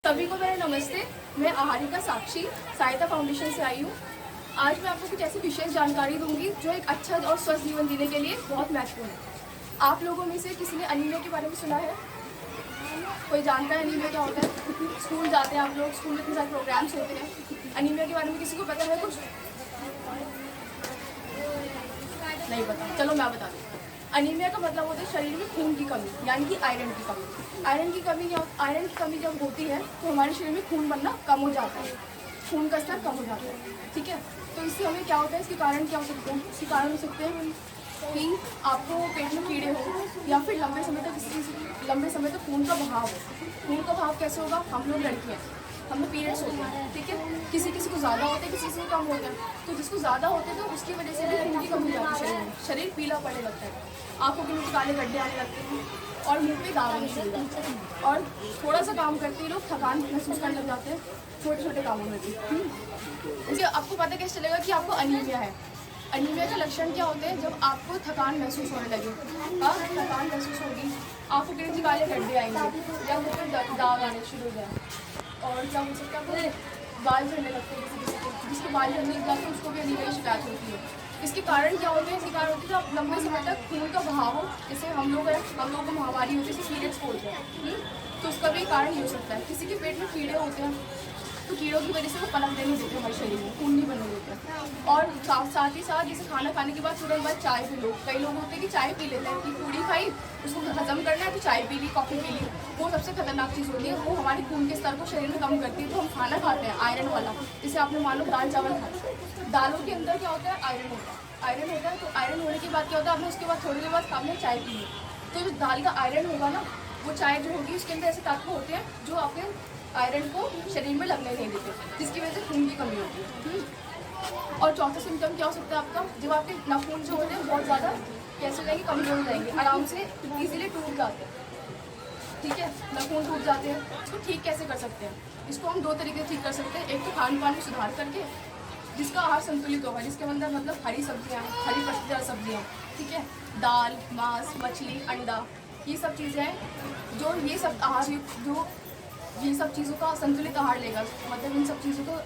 सभी को मेरा नमस्ते। मैं आहारिका साक्षी सहायता फाउंडेशन से आई हूँ। आज मैं आपको कुछ ऐसी विशेष जानकारी दूंगी जो एक अच्छा और स्वस्थ जीवन जीने के लिए बहुत महत्वपूर्ण है। आप लोगों में से किसी ने अनीमिया के बारे में सुना है? कोई जानता है अनीमिया क्या होता है? स्कूल जाते हैं आप लोग, स्कूल में इतने सारे प्रोग्राम्स होते हैं। अनीमिया के बारे में किसी को पता है कुछ? नहीं पता, चलो मैं बता दूँ। अनीमिया का मतलब होता है शरीर में खून की कमी, यानी कि आयरन की कमी। आयरन की कमी जब होती है तो हमारे शरीर में खून बनना कम हो जाता है, खून का स्तर कम हो जाता है। ठीक है, तो इससे हमें क्या होता है, इसके कारण क्या हो सकते हैं? इसके कारण हो सकते हैं कि आपको पेट में कीड़े हो, या फिर लंबे समय तक खून का बहाव हो। खून का बहाव कैसे होगा? हम लोग लड़कियाँ, हमें पीरियड्स होते हैं, ठीक है, किसी को ज़्यादा होते हैं, किसी को कम होते हैं। तो जिसको ज़्यादा होते हैं तो उसकी वजह से भी खून की कमी हो जाती है, शरीर पीला पड़ने लगता है, आंखों के नीचे काले गड्ढे आने लगते हैं और मुंह पे दाग आने शुरू हो जाते हैं। और थोड़ा सा काम करते ही लोग थकान महसूस करने लग जाते हैं, छोटे छोटे कामों में भी। इसलिए आपको पता कैसे चलेगा कि आपको अनीमिया है? अनीमिया के लक्षण क्या होते हैं? जब आपको थकान महसूस होने लगे, थकान महसूस होगी, आंखों के नीचे काले गड्ढे आएंगे या मुँह पे दाग आने शुरू हो जाए। और क्या हो सकता है, बाल झड़ने लगते हैं, किसी को जिसके बाल झड़ने लग जाते हैं उसको भी अनीमिया की शिकायत होती है। इसके कारण क्या होते हैं? इसके कारण होते हैं जब लंबे समय तक खून का बहाव हो, जैसे हम लोग को महामारी होती है, जैसे पीरियड्स बोलते हैं, तो उसका भी कारण हो सकता है। किसी के पेट में कीड़े होते हैं तो कीड़ों की वजह से वो पनपने नहीं देते, हमारे शरीर में खून नहीं बनने देते। और साथ ही साथ जैसे खाना खाने के बाद तुरंत बाद चाय पी लो। कई लोग होते हैं कि चाय पी लेते हैं कि पूड़ी खाई, उसको हजम करना है तो चाय पी ली, कॉफ़ी पी ली। वो सबसे खतरनाक चीज़ होती है, वो हमारे खून के स्तर को शरीर में कम करती है। तो हम खाना खाते हैं आयरन वाला, जैसे आपने मान लो दाल चावल खाया, दालों के अंदर क्या होता है? आयरन होता है। आयरन होता है, तो आयरन होने के बाद क्या होता है? आपने उसके बाद थोड़ी देर बाद आपने चाय पी ली, तो जो दाल का आयरन होगा ना, वो चाय जो होगी उसके अंदर ऐसे तत्व होते हैं जो आपके आयरन को शरीर में लगने नहीं देते, जिसकी वजह से खून की कमी होती है। और चौथा सिम्टम क्या हो सकता है आपका? जब आपके नाखून जो होते हैं बहुत ज़्यादा कैसे हो जाएंगे? कमजोर हो जाएंगे, आराम से इजीली टूट जाते हैं। ठीक है, नाखून टूट जाते हैं। इसको ठीक कैसे कर सकते हैं? इसको हम दो तरीके से ठीक कर सकते हैं। एक तो खान पान में सुधार करके, जिसका आहार संतुलित होगा, जिसके अंदर मतलब हरी सब्जियाँ, हरी पत्तेदार सब्जियाँ, ठीक है, दाल, मांस, मछली, अंडा, ये सब चीज़ें हैं जो ये सब आहार जो ये सब चीज़ों का संतुलित आहार लेगा, मतलब इन सब चीज़ों को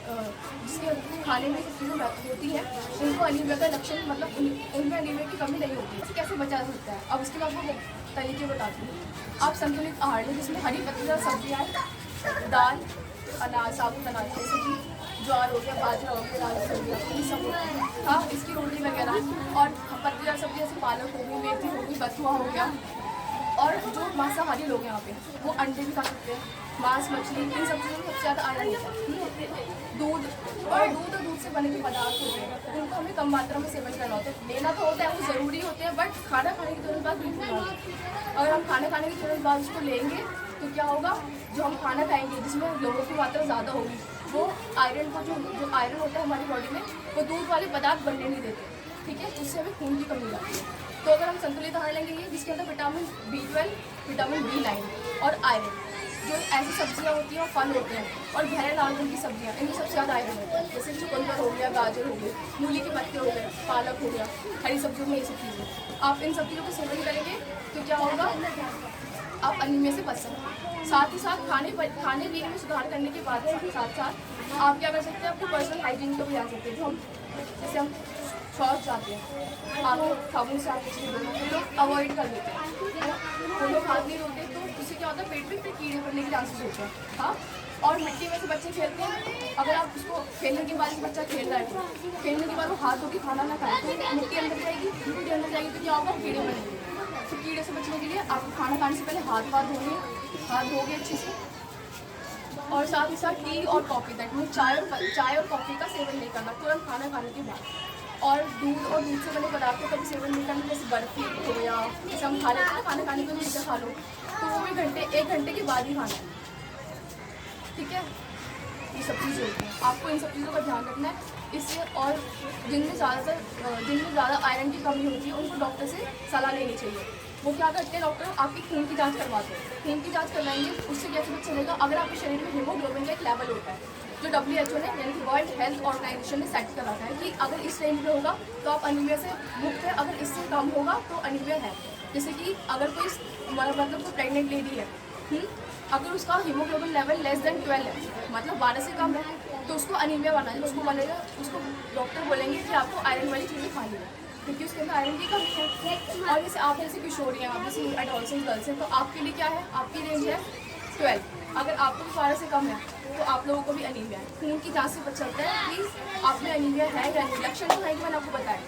जिसके खाने में सब चीज़ें होती है, उनको अनीमिया का लक्षण मतलब उनमें अनीमिया की कमी नहीं होती है। कैसे बचा सकता है? अब इसके बाद वो तरीके बताती हूँ। आप संतुलित आहार लें जिसमें हरी पत्तेदार सब्जियाँ, दाल, अनाज, साबुत अनाज जैसे कि ज्वार हो गया, बाजरा हो गया, राजमा हो गया, ये सब होता है। हाँ, इसकी रोटी वगैरह। और पत्तेदार सब्जी जैसे पालक हो गई, मेथी हो गई, बथुआ हो गया। और जो मांसाहारी लोग हैं यहाँ पे, वो अंडे भी खा सकते हैं, मांस, मछली, इन सब चीज़ों में सबसे ज़्यादा आयरन होता है। दूध और दूध से बने हुए पदार्थ होते हैं, उनको हमें कम मात्रा में सेवन करना होता है। लेना तो होता है, वो ज़रूरी होते हैं, बट खाना खाने के तुरंत बाद बिल्कुल नहीं। अगर हम खाना खाने के तुरंत बाद उसको लेंगे तो क्या होगा? जो हम खाना खाएंगे जिसमें लोगों की मात्रा ज़्यादा होगी, वो आयरन को जो आयरन होता है हमारी बॉडी में, वो दूध वाले पदार्थ बनने नहीं देते। ठीक है, उससे हमें खून की कमी हो जाती है। तो अगर हम संतुलित आहार लेंगे जिसके अंदर विटामिन B12, विटामिन B9 और आयरन, जो ऐसी सब्जियां होती हैं और फल होते हैं और गहरे लाल रंग की सब्जियां, इनमें सबसे ज़्यादा आयरन होता है। जैसे चुकंदर हो गया, गाजर हो गई, मूली के पत्ते हो गए, पालक हो गया, हरी सब्जियों में ये सब चीज़ें। आप इन सब चीज़ों का सेवन करेंगे तो क्या होगा? आप अनीमिया से बच सकते हैं। साथ ही साथ खाने पीने में सुधार करने के बाद साथ आप क्या कर सकते हैं? अपने पर्सनल हाइजीन को भी ध्यान सकते हैं। जो हम जैसे हम शौच जाते हैं, आगे साबुन से आपके चीज़ें लोग अवॉइड कर लेते हैं, वो लोग हाथ नहीं धोते, तो उससे क्या होता है? पेट में फिर कीड़े पड़ने के चांसेस होते हैं। हाँ, और मिट्टी में से बच्चे खेलते हैं, अगर आप उसको खेलने के बाद बच्चा खेल रहा है तो खेलने के बाद वो हाथ धो के खाना ना खाए तो मिट्टी अंदर जाएगी तो क्या होगा? कीड़े बनेंगे। तो कीड़े से बचने के लिए आपको खाना खाने से पहले हाथ धोगे अच्छे से। और साथ ही साथ टी और कॉफ़ी, दैट मीन चाय और कॉफ़ी का सेवन नहीं करना तुरंत खाना खाने के बाद। और दूध से बने पदार्थों का भी सेवन नहीं करना, जैसे बर्फी हो गया, जैसे हम खा लेते हैं खाना खाने के लिए खा लो, तो वो भी 1 घंटे के बाद ही खाना है। ठीक है, ये सब चीज़ें होती हैं, आपको इन सब चीज़ों का ध्यान रखना है। इससे और जिनमें ज़्यादा आयरन की कमी होती है उनको डॉक्टर से सलाह लेनी चाहिए। वो क्या करते हैं? डॉक्टर आपकी खून की जांच करवाते हैं। खून की जांच करवाएंगे, उससे कैसे पता चलेगा? अगर आपके शरीर में हीमोग्लोबिन का एक लेवल होता है जो WHO ने, यानी कि वर्ल्ड हेल्थ ऑर्गेनाइजेशन ने सेट कर रखा है कि अगर इस रेंज में होगा तो आप अनीमिया से मुक्त है, अगर इससे कम होगा तो अनीमिया है। जैसे कि अगर कोई मतलब कोई प्रेग्नेंट लेडी है अगर उसका हीमोग्लोबिन लेवल लेस देन 12 है, मतलब 12 से कम है, तो उसको अनीमिया बना है। उसको बनेगा, उसको डॉक्टर बोलेंगे कि आपको आयरन वाली चीज़ें खानी है, क्योंकि उसके अंदर आयरन की कमी है। और जैसे आप जैसे किशोरी हैं, आप जैसे एडोलसेंट गर्ल्स हैं, तो आपके लिए क्या है, आपकी रेंज है 12। अगर आपको भी 12 से कम है तो आप लोगों को भी अनीमिया है। खून की जाँच से पता चलता है कि आप में अनीमिया है या नहीं। लक्षण तो है कि मैंने आपको बताया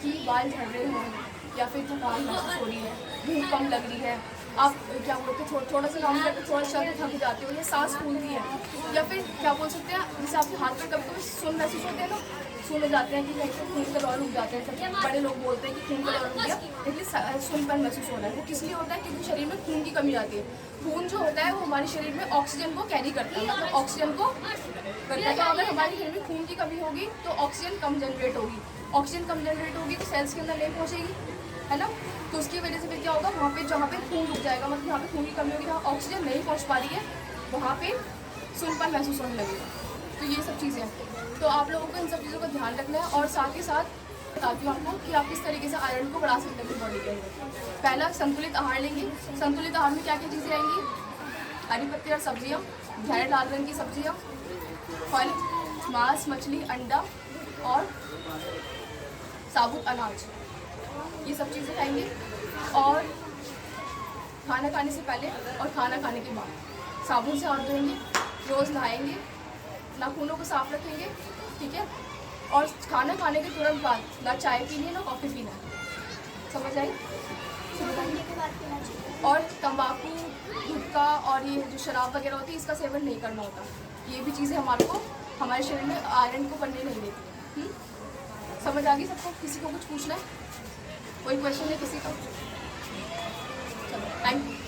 कि बाल झड़ रहे हैं, या फिर थकान महसूस हो रही है, भूख कम लग रही है, आप क्या बोलते हैं थोड़ा सा काम करके थोड़ा चलते थक जाते हो, या सांस फूलती है, या फिर क्या बोल सकते हैं जैसे आपके हाथ पर कभी कभी सुन महसूस होते हैं ना, सुन हो जाते हैं कि नहीं तो खून का दौर रुक जाते हैं। बड़े लोग बोलते हैं कि खून का दौर रुक गया, लेकिन सुनपन महसूस हो रहा है। वो किस लिए होता है, क्योंकि शरीर में खून की कमी आती है। खून जो होता है वो हमारे शरीर में ऑक्सीजन को कैरी करता है, मतलब ऑक्सीजन को करता है। तो अगर हमारे शरीर में खून की कमी होगी तो ऑक्सीजन कम जनरेट होगी, ऑक्सीजन कम जनरेट होगी तो सेल्स के अंदर नहीं पहुँचेगी, है ना। तो उसकी वजह से फिर क्या होगा, वहाँ पे जहाँ पे खून रुक जाएगा, मतलब जहाँ पे खून की कमी होगी, जहाँ ऑक्सीजन नहीं पहुँच पा रही है, वहाँ पे सुनपन महसूस होने लगेगा। तो ये सब चीज़ें हैं, तो आप लोगों को इन सब चीज़ों का ध्यान रखना है। और साथ ही साथ बताती हूँ आपको कि आप किस तरीके से आयरन को बढ़ा सकते हैं अपनी बॉडी के अंदर। पहला, संतुलित आहार लेंगे। संतुलित आहार में क्या क्या चीज़ें आएंगी, हरी पत्ती और सब्जियाँ, गहरे लाल रंग की सब्जियाँ, फल, मांस, मछली, अंडा और साबुत अनाज, ये सब चीज़ें खाएंगे। और खाना खाने से पहले और खाना खाने के बाद साबुन से हाथ धोएंगे, रोज़ नहाएंगे, नाखूनों को साफ रखेंगे, ठीक है। और खाना खाने के तुरंत बाद ना चाय पीनी है ना कॉफ़ी पीना है, समझ आई? और तंबाकू, गुटखा और ये जो शराब वगैरह होती है इसका सेवन नहीं करना होता। ये भी चीज़ें हमारे को हमारे शरीर में आयरन को बनने नहीं देती। समझ आ गई सबको? किसी को कुछ पूछना है? कोई क्वेश्चन है किसी का? चलो, थैंक यू।